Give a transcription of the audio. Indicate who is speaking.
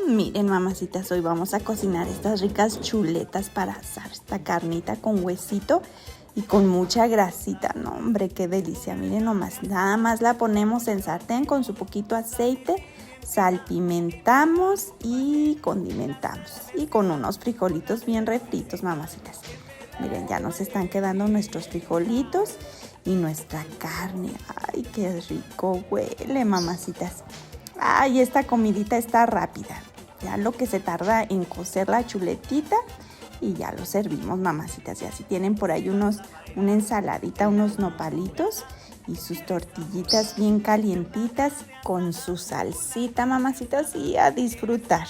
Speaker 1: Miren, mamacitas, hoy vamos a cocinar estas ricas chuletas para asar. Esta carnita con huesito y con mucha grasita. No, hombre, qué delicia. Miren nomás, nada más la ponemos en sartén con su poquito aceite, salpimentamos y condimentamos. Y con unos frijolitos bien refritos, mamacitas. Miren, ya nos están quedando nuestros frijolitos y nuestra carne. Ay, qué rico huele, mamacitas. Ay, esta comidita está rápida. Ya lo que se tarda en cocer la chuletita y ya lo servimos, mamacitas. Y así tienen por ahí una ensaladita, unos nopalitos y sus tortillitas bien calientitas con su salsita, mamacitas, y a disfrutar.